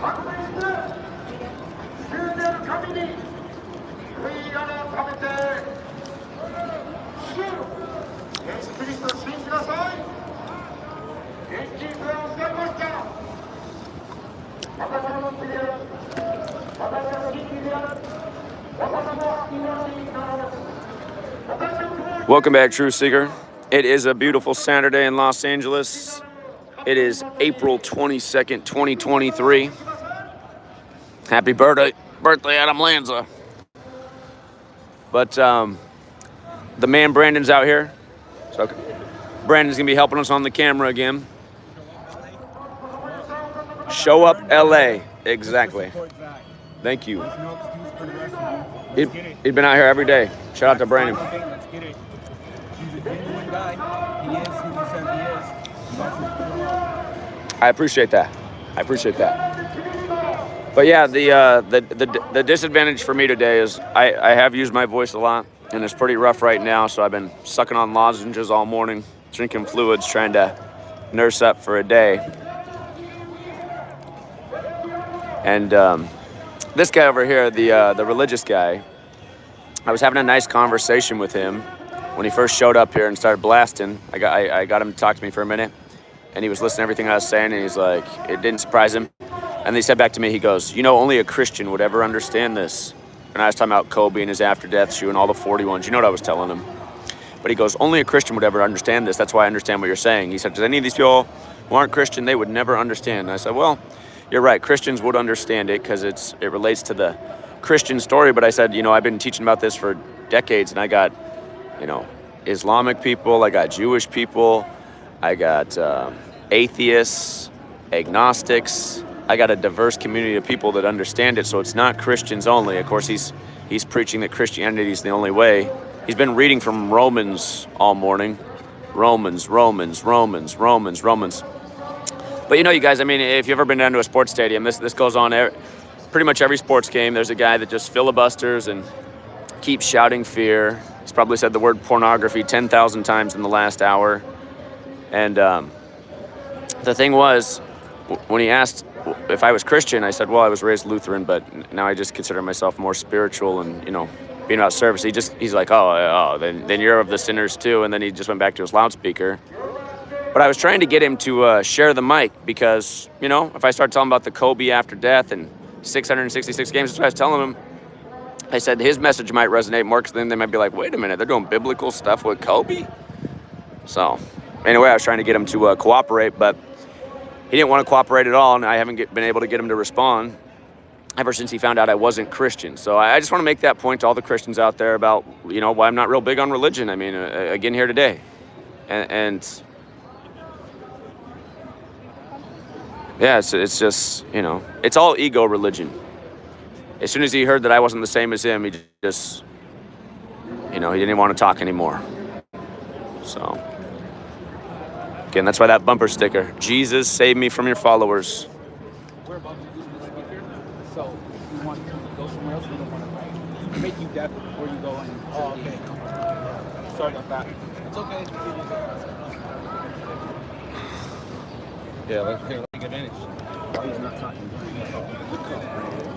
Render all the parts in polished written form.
Welcome back, Truth Seeker. It is a beautiful Saturday in Los Angeles. It is April 22nd, 2023. Happy birthday, Adam Lanza. But the man Brandon's out here. So Brandon's going to be helping us on the camera again. Show up LA. Exactly. Thank you. He'd been out here every day. Shout out to Brandon. I appreciate that. But yeah, the disadvantage for me today is I have used my voice a lot, and it's pretty rough right now. So I've been sucking on lozenges all morning, drinking fluids, trying to nurse up for a day. And this guy over here, the religious guy, I was having a nice conversation with him when he first showed up here and started blasting. I got him to talk to me for a minute, and he was listening to everything I was saying, and he's like, it didn't surprise him. And he said back to me, he goes, only a Christian would ever understand this. And I was talking about Kobe and his after-death shoe and all the 41s. You know what I was telling him. But he goes, only a Christian would ever understand this. That's why I understand what you're saying. He said, does any of these people who aren't Christian, they would never understand. And I said, well, you're right. Christians would understand it because it relates to the Christian story. But I said, I've been teaching about this for decades, and I got, Islamic people, I got Jewish people, I got atheists, agnostics. I got a diverse community of people that understand it, so it's not Christians only. Of course, he's preaching that Christianity is the only way. He's been reading from Romans all morning. Romans. But you guys, if you've ever been down to a sports stadium, this goes on pretty much every sports game. There's a guy that just filibusters and keeps shouting fear. He's probably said the word pornography 10,000 times in the last hour. And the thing was, when he asked if I was Christian, I said, well, I was raised Lutheran, but now I just consider myself more spiritual and, being about service. He's like, then you're of the sinners too. And then he just went back to his loudspeaker. But I was trying to get him to share the mic because, if I start telling about the Kobe after death and 666 games, that's what I was telling him. I said his message might resonate more because then they might be like, wait a minute, they're doing biblical stuff with Kobe? So anyway, I was trying to get him to cooperate, but he didn't want to cooperate at all, and I haven't been able to get him to respond ever since he found out I wasn't Christian. So I just want to make that point to all the Christians out there about, why I'm not real big on religion. Again, here today. And yeah, it's just, it's all ego religion. As soon as he heard that I wasn't the same as him, he just, he didn't even want to talk anymore. So, again, that's why that bumper sticker, Jesus, save me from your followers. So, you want to go somewhere else? We don't want to make you deaf before you go in. Oh, okay. Sorry about that. It's okay. Yeah, let's take advantage. Oh, he's not talking.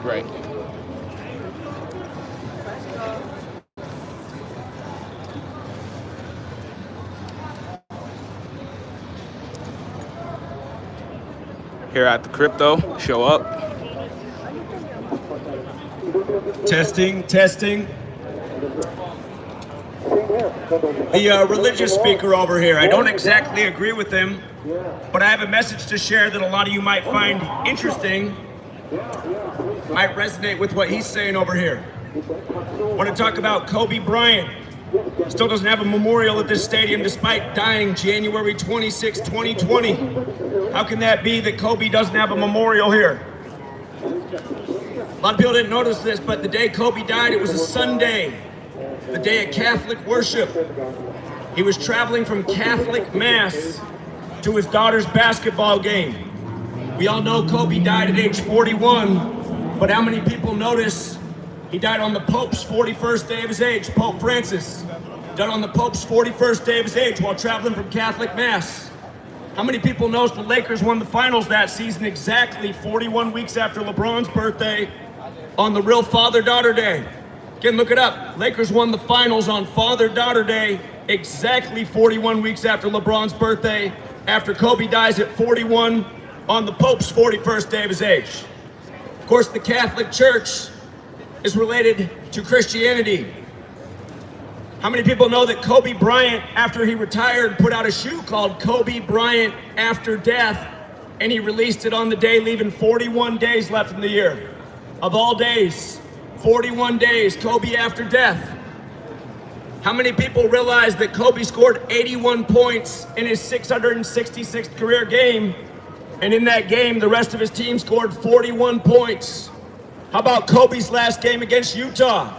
Right. Here at the crypto, show up. Testing. The religious speaker over here, I don't exactly agree with him, but I have a message to share that a lot of you might find interesting, might resonate with what he's saying over here. I want to talk about Kobe Bryant. Still doesn't have a memorial at this stadium despite dying January 26, 2020. How can that be that Kobe doesn't have a memorial here? A lot of people didn't notice this, but the day Kobe died, it was a Sunday, the day of Catholic worship. He was traveling from Catholic Mass to his daughter's basketball game. We all know Kobe died at age 41, but how many people notice he died on the Pope's 41st day of his age? Pope Francis died on the Pope's 41st day of his age while traveling from Catholic Mass. How many people knows the Lakers won the finals that season exactly 41 weeks after LeBron's birthday on the real Father-Daughter Day? Again, look it up. Lakers won the finals on Father-Daughter Day exactly 41 weeks after LeBron's birthday, after Kobe dies at 41 on the Pope's 41st day of his age. Of course, the Catholic Church is related to Christianity. How many people know that Kobe Bryant, after he retired, put out a shoe called Kobe Bryant After Death, and he released it on the day, leaving 41 days left in the year? Of all days, 41 days, Kobe After Death. How many people realize that Kobe scored 81 points in his 666th career game, and in that game, the rest of his team scored 41 points? How about Kobe's last game against Utah?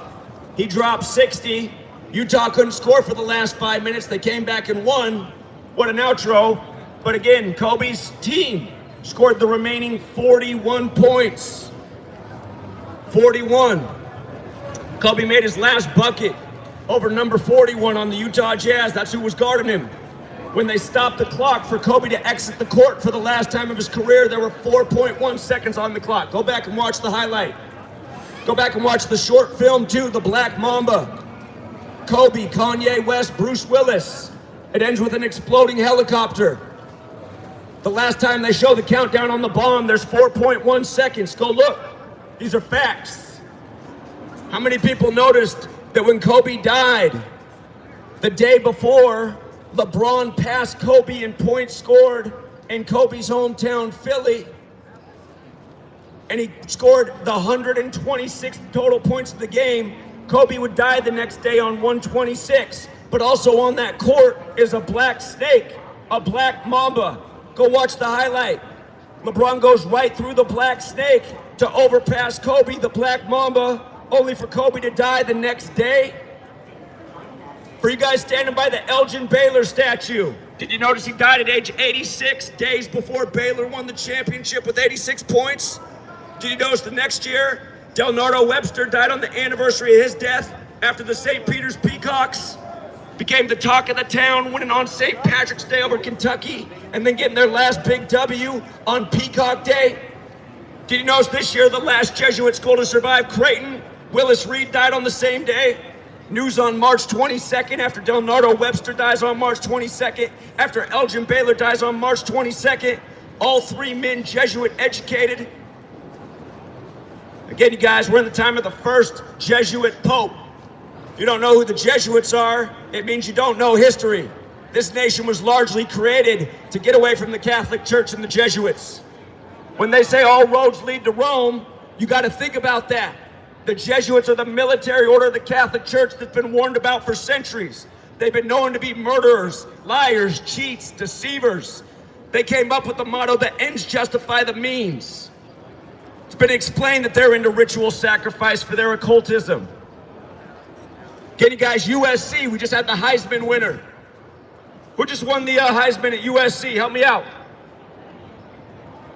He dropped 60. Utah couldn't score for the last 5 minutes. They came back and won. What an outro. But again, Kobe's team scored the remaining 41 points. 41. Kobe made his last bucket over number 41 on the Utah Jazz. That's who was guarding him. When they stopped the clock for Kobe to exit the court for the last time of his career, there were 4.1 seconds on the clock. Go back and watch the highlight. Go back and watch the short film too, The Black Mamba. Kobe, Kanye West, Bruce Willis. It ends with an exploding helicopter. The last time they show the countdown on the bomb, there's 4.1 seconds. Go look. These are facts. How many people noticed that when Kobe died, the day before, LeBron passed Kobe in points scored in Kobe's hometown, Philly, and he scored the 126 total points of the game? Kobe would die the next day on 126, but also on that court is a black snake, a black mamba. Go watch the highlight. LeBron goes right through the black snake to overpass Kobe, the black mamba, only for Kobe to die the next day. For you guys standing by the Elgin Baylor statue, did you notice he died at age 86, days before Baylor won the championship with 86 points? Did you notice the next year, Delnardo Webster died on the anniversary of his death after the St. Peter's Peacocks became the talk of the town, winning on St. Patrick's Day over Kentucky, and then getting their last big W on Peacock Day? Did you notice this year, the last Jesuit school to survive Creighton, Willis Reed, died on the same day? News on March 22nd, after Delnardo Webster dies on March 22nd, after Elgin Baylor dies on March 22nd, all three men Jesuit educated. Again, you guys, we're in the time of the first Jesuit Pope. If you don't know who the Jesuits are, it means you don't know history. This nation was largely created to get away from the Catholic Church and the Jesuits. When they say all roads lead to Rome, you got to think about that. The Jesuits are the military order of the Catholic Church that's been warned about for centuries. They've been known to be murderers, liars, cheats, deceivers. They came up with the motto, the ends justify the means. It's been explained that they're into ritual sacrifice for their occultism. Again, you guys, USC, we just had the Heisman winner. Who just won the Heisman at USC? Help me out.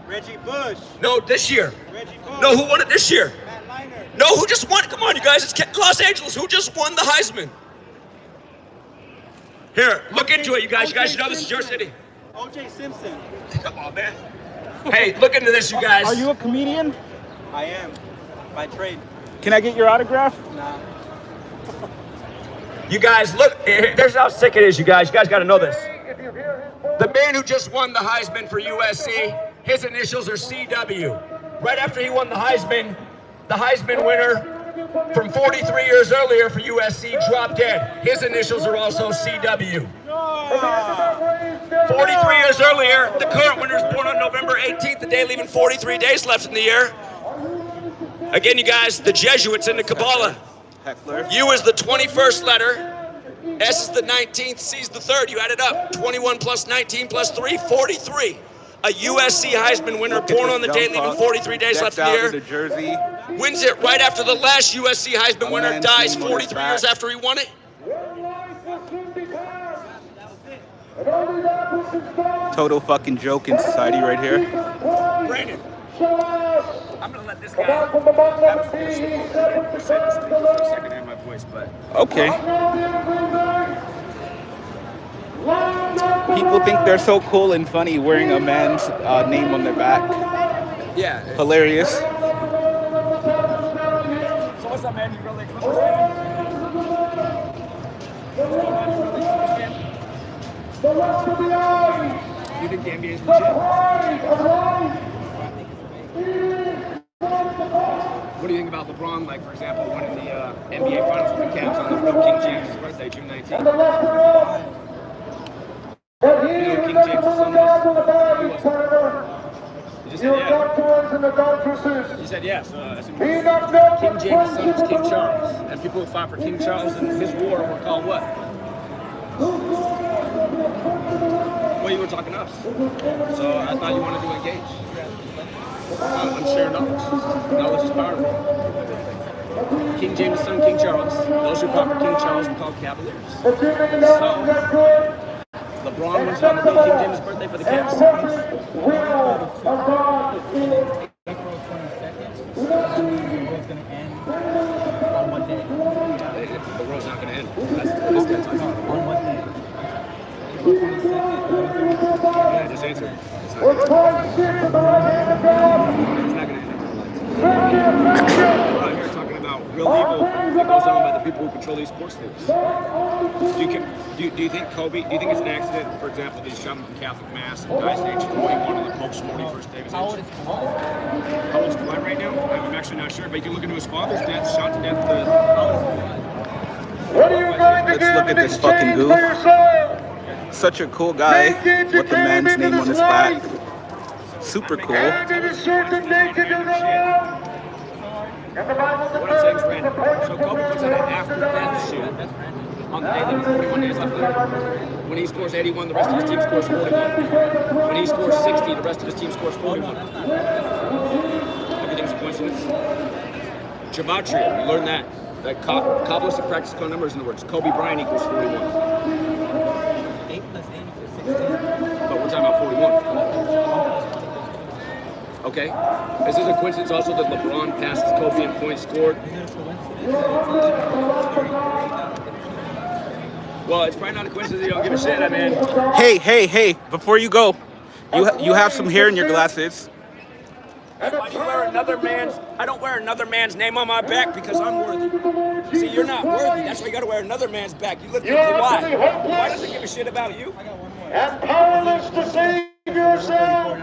Reggie Bush. No, this year. Reggie Bush. No, who won it this year? Matt Leinart. No, who just won it? Come on, you guys, it's Los Angeles. Who just won the Heisman? Here, look into it, you guys. You guys should know this is your city. O.J. Simpson. Come on, man. Hey, look into this, you guys. Are you a comedian? I am, by trade. Can I get your autograph? Nah. You guys, look, there's how sick it is, you guys. You guys got to know this. The man who just won the Heisman for USC, his initials are CW. Right after he won the Heisman winner from 43 years earlier for USC dropped dead. His initials are also CW. 43 years earlier, the current winner is born on November 18th, the day leaving 43 days left in the year. Again, you guys, the Jesuits in the Kabbalah. Heckler. U is the 21st letter. S is the 19th, C is the 3rd. You add it up. 21 plus 19 plus 3, 43. A USC Heisman winner born on the day leaving 43 days left in the year. The jersey. Wins it right after the last USC Heisman winner dies 43 years after he won it. Total fucking joke in society right here. Brandon, I'm gonna let this guy have a second in my voice, but Okay. People think they're so cool and funny wearing a man's name on their back. Yeah. Hilarious. So what's up, man? You really a Clippers fan? You think the NBA is legit? What do you think about LeBron, like, for example, winning the NBA Finals with the Cavs on the real King James' birthday, June 19th? You know King James' son was? Who was it? You just said yeah. You said yes. King James' son was King Charles. And people who fought for King Charles in his war were called what? Well, you were talking us. So I thought you wanted to engage. I'm sharing knowledge. Knowledge is powerful. King James' son, King Charles. Those who fought for King Charles were called Cavaliers. So, LeBron wins on the day King James' birthday for the Cavs. April 22nd. The world's gonna end on what day? The world's not going to end. That's what this guy talks about. On what day? April 22nd. Yeah, just answer. It's not going to end. We're out here talking about real evil that goes on by the people who control these sports leagues. Do you think Kobe, do you think it's an accident, for example, that he shot him from Catholic Mass and dies at age 41 on the Pope's 41st day of his age? How old is Kawhi? How old is Kawhi right now? I'm actually not sure, but you can look into his father's death, shot to death. Let's look at this fucking goof. Such a cool guy with the man's name on his back. Super cool. What I'm saying is random. So Kobe puts out an after-death shoot on the day that 41 days left. When he scores 81, the rest of his team scores 41. When he scores 60, the rest of his team scores 41. Everything's a coincidence. Gematria, you learned that. That Kabbalistic practice code numbers in the words. Kobe Bryant equals 41. 8 plus 8 equals 16. But we're talking about 41. Okay. Is this a coincidence also that LeBron passes Kobe in points scored? Is it a coincidence? Well, it's probably not a coincidence that you don't give a shit. I mean, Hey, before you go, you have some hair in your glasses. why do you wear another man's? I don't wear another man's name on my back because I'm worthy. See, you're not worthy. That's why you got to wear another man's back. You look like Kawhi. Why does it give a shit about you? And powerless to save yourself.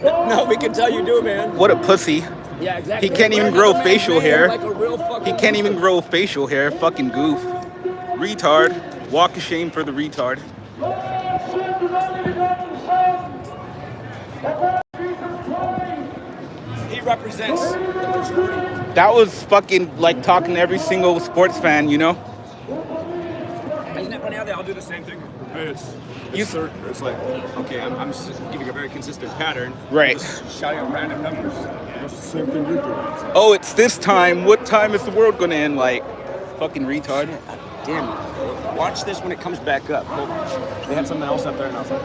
No, we can tell you do, man. What a pussy. Yeah, exactly. He can't even grow facial hair. Like a real fucking He can't even grow facial hair. Fucking goof. Retard. Walk of shame for the retard. He represents the majority. That was fucking like talking to every single sports fan, you know? Isn't that funny how they all do the same thing? It's like, okay, I'm just giving a very consistent pattern. Right. Just shouting out random numbers. It's the same thing you're doing. Oh, it's this time. What time is the world gonna end? Like, fucking retard. Damn. Watch this when it comes back up. They had something else up there and I was like,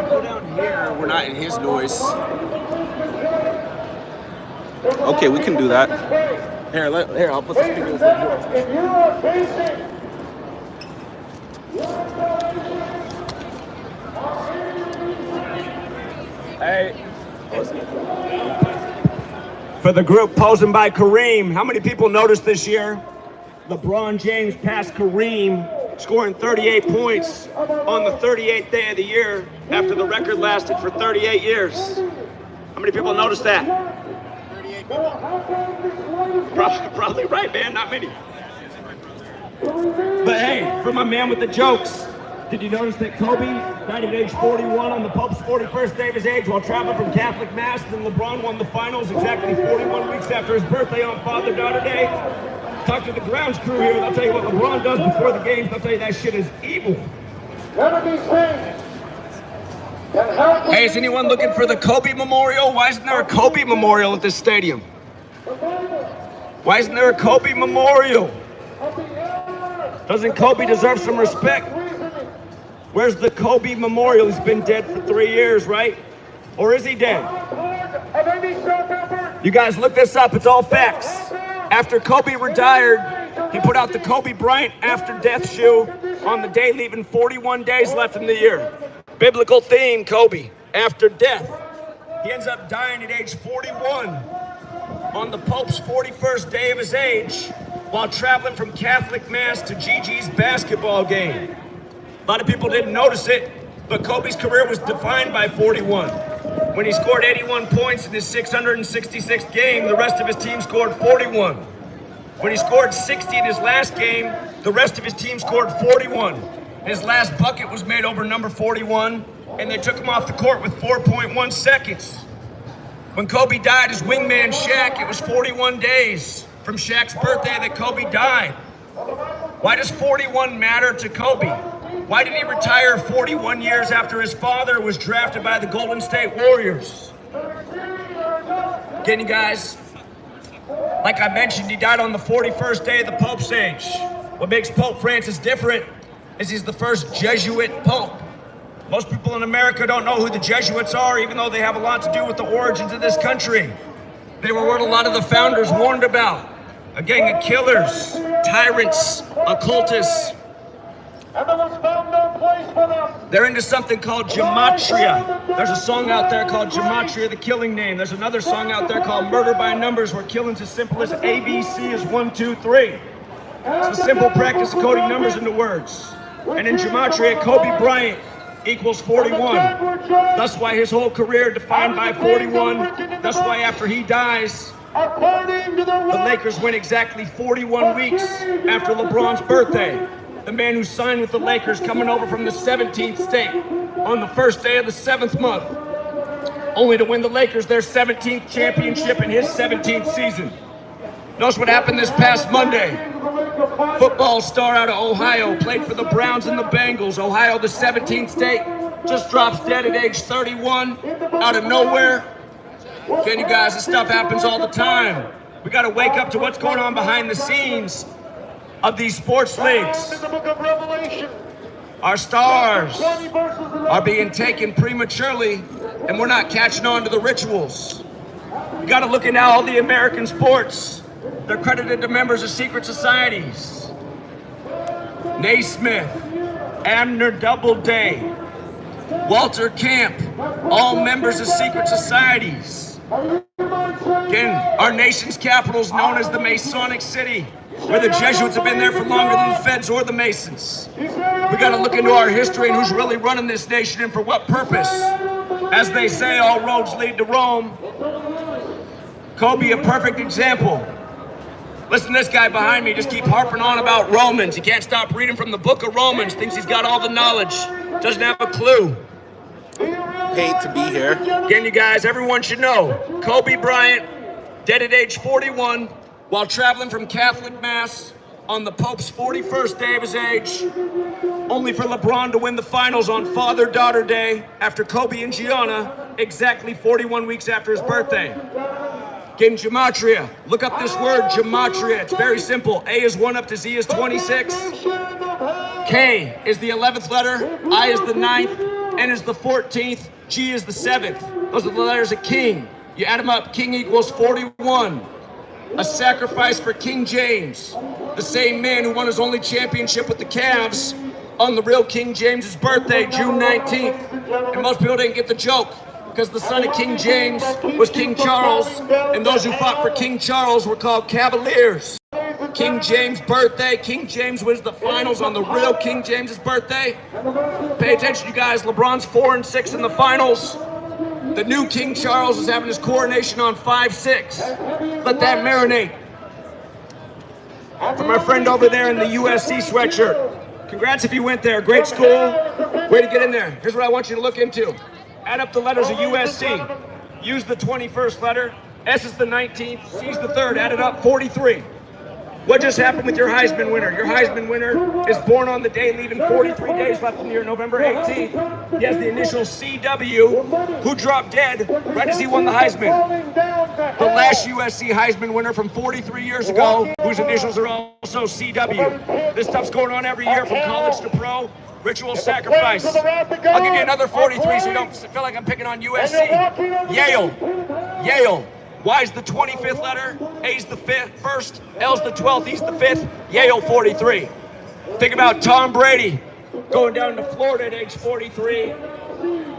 go down here. We're not in his noise. Okay, we can do that. Here, I'll put the speakers in. Hey. For the group posing by Kareem, how many people noticed this year? LeBron James passed Kareem, scoring 38 points on the 38th day of the year after the record lasted for 38 years. How many people noticed that? 38 people. Probably right, man. Not many. But hey, for my man with the jokes, did you notice that Kobe died at age 41 on the Pope's 41st day of his age while traveling from Catholic Mass? Then LeBron won the finals exactly 41 weeks after his birthday on Father-Daughter Day. Talk to the grounds crew here. They'll tell you what LeBron does before the games. They'll tell you that shit is evil. Hey, is anyone looking for the Kobe Memorial? Why isn't there a Kobe Memorial at this stadium? Why isn't there a Kobe Memorial? Doesn't Kobe deserve some respect? Where's the Kobe Memorial? He's been dead for 3 years, right? Or is he dead? You guys look this up. It's all facts. After Kobe retired, he put out the Kobe Bryant After Death shoe on the day, leaving 41 days left in the year. Biblical theme, Kobe, after death. He ends up dying at age 41 on the Pope's 41st day of his age while traveling from Catholic Mass to Gigi's basketball game. A lot of people didn't notice it, but Kobe's career was defined by 41. When he scored 81 points in his 666th game, the rest of his team scored 41. When he scored 60 in his last game, the rest of his team scored 41. His last bucket was made over number 41, and they took him off the court with 4.1 seconds. When Kobe died, his wingman Shaq, it was 41 days from Shaq's birthday that Kobe died. Why does 41 matter to Kobe? Why did he retire 41 years after his father was drafted by the Golden State Warriors? Again, you guys, like I mentioned, he died on the 41st day of the Pope's age. What makes Pope Francis different is he's the first Jesuit Pope. Most people in America don't know who the Jesuits are, even though they have a lot to do with the origins of this country. They were what a lot of the founders warned about. A gang of killers, tyrants, occultists. They're into something called Gematria. There's a song out there called Gematria, the killing name. There's another song out there called Murder by Numbers, where killing's as simple as ABC is 1, 2, 3. It's the simple practice of coding numbers into words. And in Gematria, Kobe Bryant equals 41. That's why his whole career defined by 41. That's why after he dies, the Lakers win exactly 41 weeks after LeBron's birthday. The man who signed with the Lakers coming over from the 17th state on the first day of the 7th month, only to win the Lakers their 17th championship in his 17th season. Notice what happened this past Monday. Football star out of Ohio played for the Browns and the Bengals. Ohio, the 17th state, just drops dead at age 31 out of nowhere. Again, you guys, this stuff happens all the time. We got to wake up to what's going on behind the scenes of these sports leagues. Our stars are being taken prematurely, and we're not catching on to the rituals. You got to look at now all the American sports. They're credited to members of secret societies. Naismith, Abner Doubleday, Walter Camp, all members of secret societies. Again, our nation's capital is known as the Masonic City, where the Jesuits have been there for longer than the Feds or the Masons. We got to look into our history and who's really running this nation and for what purpose. As they say, all roads lead to Rome. Kobe, a perfect example. Listen to this guy behind me, just keep harping on about Romans. He can't stop reading from the book of Romans, thinks he's got all the knowledge, doesn't have a clue. Paid to be here. Again, you guys, everyone should know, Kobe Bryant, dead at age 41, while traveling from Catholic Mass on the Pope's 41st day of his age, only for LeBron to win the finals on Father-Daughter Day after Kobe and Gianna, exactly 41 weeks after his birthday. Again, Gematria. Look up this word, Gematria. It's very simple. A is 1 up to Z is 26. K is the 11th letter. I is the 9th. N is the 14th. G is the 7th. Those are the letters of King. You add them up. King equals 41. A sacrifice for King James, the same man who won his only championship with the Cavs on the real King James's birthday, June 19th. And most people didn't get the joke, because the son of King James was King Charles, and those who fought for King Charles were called Cavaliers. King James' birthday, King James wins the finals on the real King James's birthday. Pay attention, you guys, LeBron's 4-6 in the finals. The new King Charles is having his coronation on 5-6. Let that marinate. For my friend over there in the USC sweatshirt, congrats if you went there, great school, way to get in there. Here's what I want you to look into. Add up the letters of USC. Use the 21st letter. S is the 19th. C is the 3rd. Add it up, 43. What just happened with your Heisman winner? Your Heisman winner is born on the day, leaving 43 days left in the year, November 18th. He has the initial CW, who dropped dead right as he won the Heisman. The last USC Heisman winner from 43 years ago, whose initials are also CW. This stuff's going on every year from college to pro. Ritual sacrifice. I'll give you another 43 so you don't feel like I'm picking on USC. Yale. Y's the 25th letter, A's the first, L's the 12th, E's the 5th, Yale 43. Think about Tom Brady going down to Florida at age 43.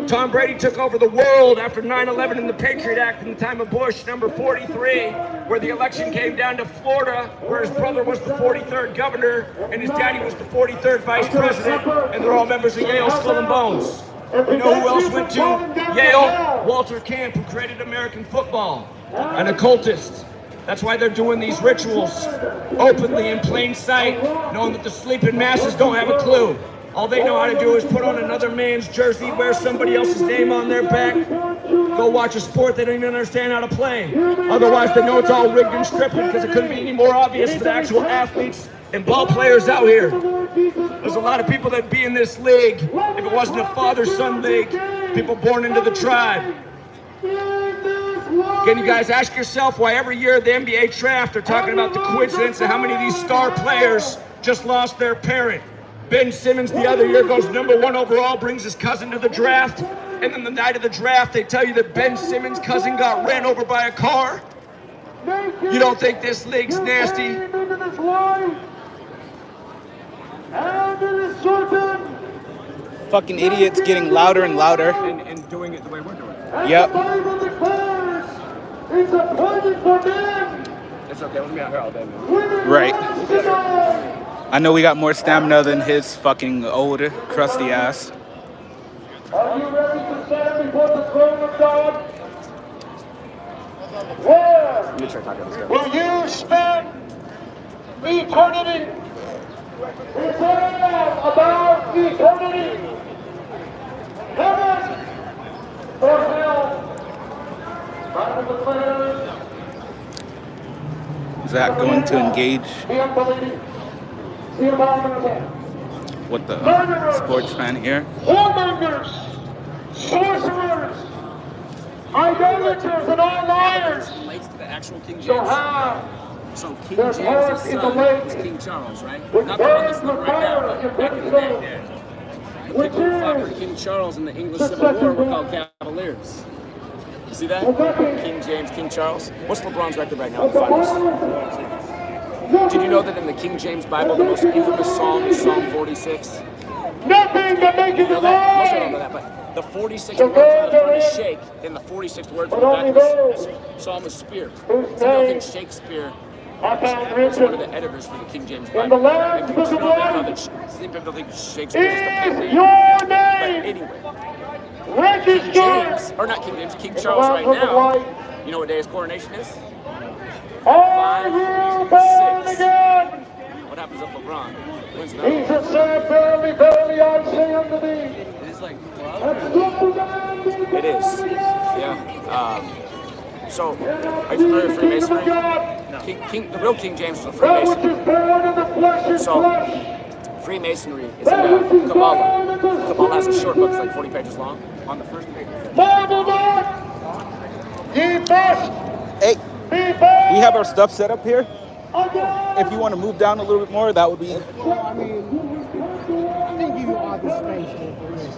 Tom Brady took over the world after 9/11 and the Patriot Act in the time of Bush, number 43, where the election came down to Florida, where his brother was the 43rd governor and his daddy was the 43rd vice president, and they're all members of Yale Skull and Bones. You know who else went to Yale? Walter Camp, who created American football, an occultist. That's why they're doing these rituals openly in plain sight, knowing that the sleeping masses don't have a clue. All they know how to do is put on another man's jersey, wear somebody else's name on their back, go watch a sport they don't even understand how to play. Otherwise, they know it's all rigged and scripted because it couldn't be any more obvious for the actual athletes and ball players out here. There's a lot of people that'd be in this league if it wasn't a father-son league, people born into the tribe. Can you guys ask yourself why every year the NBA draft they're talking about the coincidence of how many of these star players just lost their parent? Ben Simmons the other year goes #1 overall, brings his cousin to the draft, and then the night of the draft they tell you that Ben Simmons' cousin got ran over by a car? You don't think this league's nasty? Fucking idiots getting louder and louder. And doing it the way we're doing it. Yep. It's okay, we'll be out here all day, man. Right. I know we got more stamina than his fucking old, crusty ass. Are you ready to stand before the throne of God? Where will you spend eternity? It's all about eternity. Heaven or hell? Bible declares. Zach going to engage The unbelieving, the abominable, with the sports fan here. whoremongers, sorcerers, idolaters, and all liars Relates to the actual King James. shall have So King their James' part in the son lake, is King Charles, right? which Not the one burns that's with not right now, fire but back in and the day. brimstone, The which people who fought for is King Charles in the English the Civil War second were one. called Cavaliers. You see that? the second King James, King Charles. What's LeBron's record right now in of the the finals? Bible. Did you know that in the King James Bible, the most infamous psalm is Psalm 46? Nothing can make you You know that? Most don't know divine. that, but the 46th word for the front is shake, and the 46th word for the back is psalm is spear. So I think Shakespeare I found was one of written the editors for the King James in the Bible. Lamb's And Book people of know Life that some people think Shakespeare is the pen is name. your But name anyway, King registered James, or not King James, King in the Charles right Lamb's Book of now, Life. you know what day his coronation is? Are you born 6. again? What happens if LeBron wins He another? said, verily, verily, I say unto thee, It is like, it it is. Yeah. So, are you familiar with Freemasonry? The real King James was a That which Freemason. is born in the flesh is So, flesh. Freemasonry is in Kabbalah. Kabbalah has a short book, it's like 40 pages long. On the first page. Marvel not, ye must Hey, be born we have our stuff set up here. again. If you want to move down a little bit more, that would be. Well, I mean, I think give you all this space for me.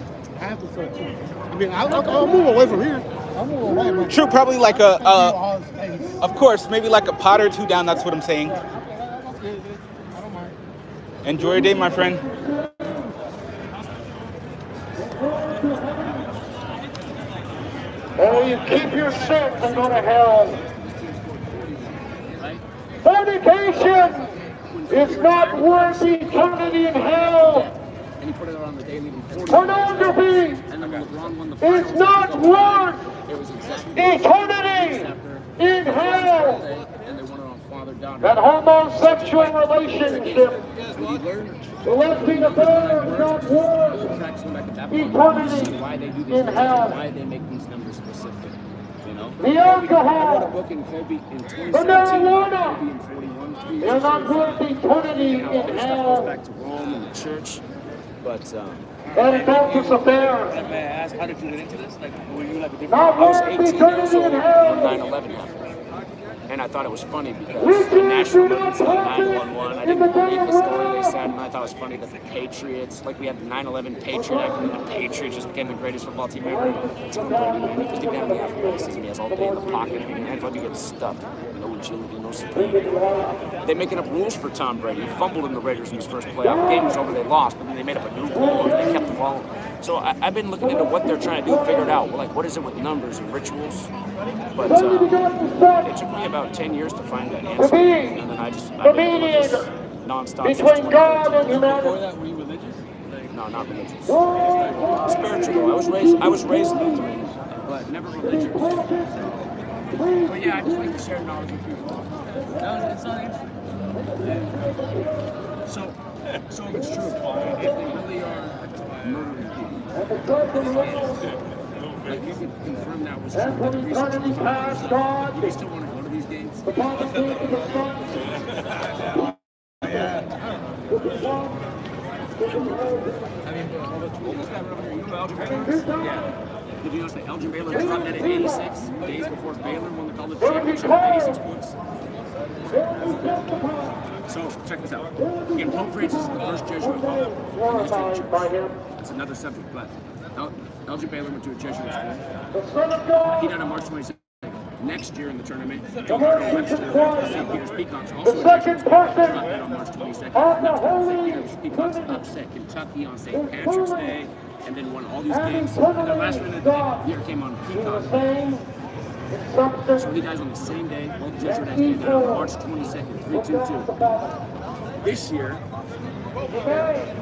I have to say too. I mean, I'll move away from here. I'll move away, but True, probably like give you a, all the space. of course, maybe like a pot or two down. That's what I'm saying. That's good. I don't mind. Enjoy your day, my friend. Oh, you keep your sins and go to hell. Fornication is not worth eternity in hell. And he put it on the day leaving 40. Pornography And then when LeBron won the finals, is not worth it was exactly eternity in hell. and they won it on father-daughter. That homosexual relationship, When you learn the lesbian affair is not worth practicing back at that point, you eternity see why they do these in things, hell. why they make these numbers specific. You know? The I wrote a alcohol, book in Kobe in 2017. the marijuana, Kobe in 41. they're not worth eternity How in their stuff goes hell. back to Rome and the church. But That adulterous affair, may I ask, how did you get into this? Like, were you like a different? not I was worth 18 years eternity old in when hell. 9/11 happened. And I thought it was funny because the national emergency on 911, I didn't believe the story they said, and I thought it was funny that the Patriots, like we had the 9/11 Patriot Act, and the Patriots just became the greatest football team ever. Tom Brady, man, because deep down in the athleticism, he has all day in the pocket. I mean, the NFL, you get stuffed. No agility, no speed. They're making up rules for Tom Brady. He fumbled in the Raiders in his first playoff. The game was over, they lost, but then they made up a new rule, and they kept the ball. So I've been looking into what they're trying to do, figure it out. Like, what is it with numbers and rituals? But it took me about 10 years to find that answer. And then I've been doing this nonstop since 2013. Before that, were you religious? No, not religious. Spiritual. I was raised Lutheran, but never religious. But yeah, I just like to share knowledge with people. No, it's not interesting. So if it's true, if they really are murdering people, like you can confirm that was true. But the research was on, you still want to go to these games? I mean, what was that over here? You know Elgin Baylor? Yeah. Did you notice that Elgin Baylor was running at 86 days before Baylor won the college championship with 86 points? So, check this out. Again, Pope Francis is the first Jesuit pope in the history of the church. That's another subject, but Elgin Baylor went to a Jesuit school. He died on March 22nd. Next year in the tournament, John Webster went to St. Peter's Peacocks, also a Jesuit school, dropped that on March 22nd. That's when St. Peter's Peacocks upset Kentucky on St. Patrick's Day, and then won all these games. And their last win of the year came on Peacock. So he dies on the same day. Both Jesuit guys came down March 22nd, 322. This year,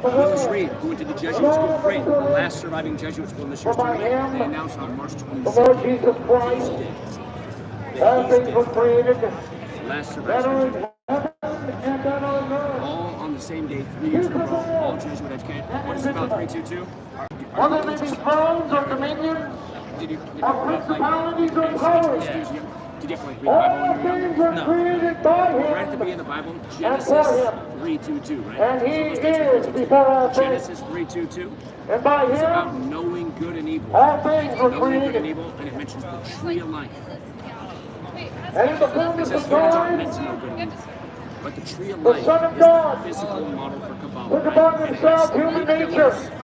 Willis Reed, who went to the Jesuit school, great, the last surviving Jesuit school in this year's tournament, they announced on March 22nd. He's dead. Last surviving Jesuit. All on the same day, 3 years in a row, all Jesuit educated. What is it about 322? One of these thrones of dominion Did you of principalities and powers. Did you have to like read the Bible when you were young? All things are created by him. Right at the beginning of the Bible, Genesis 3:22, right? And he So let's is get before all things. Genesis 3:22. And by It's about him knowing good and evil. all things were Knowing good and created. evil, and it mentions the tree of life. And in the It fullness says of humans aren't meant time, to know good and evil. But the tree of the life Son of is God the physical model for Kabbalah. took Right? upon And it has himself 3 human pillars. nature.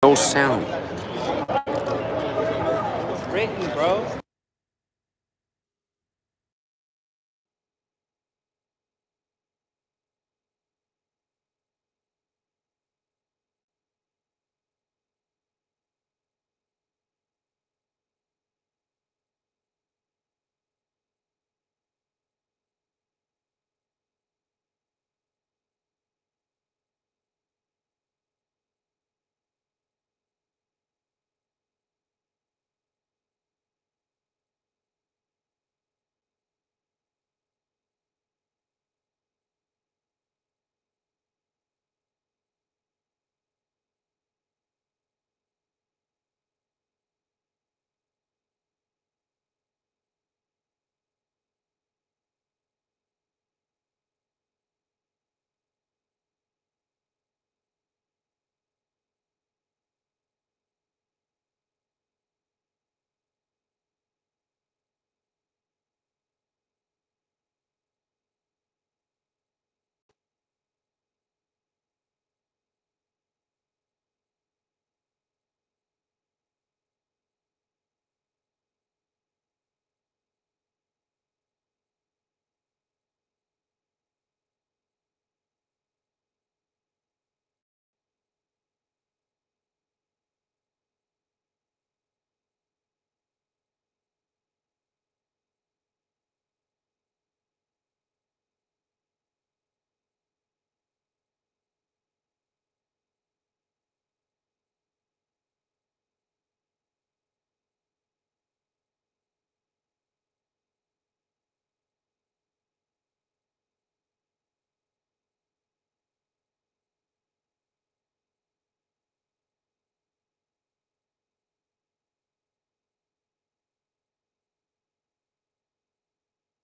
No sound. Written, bro.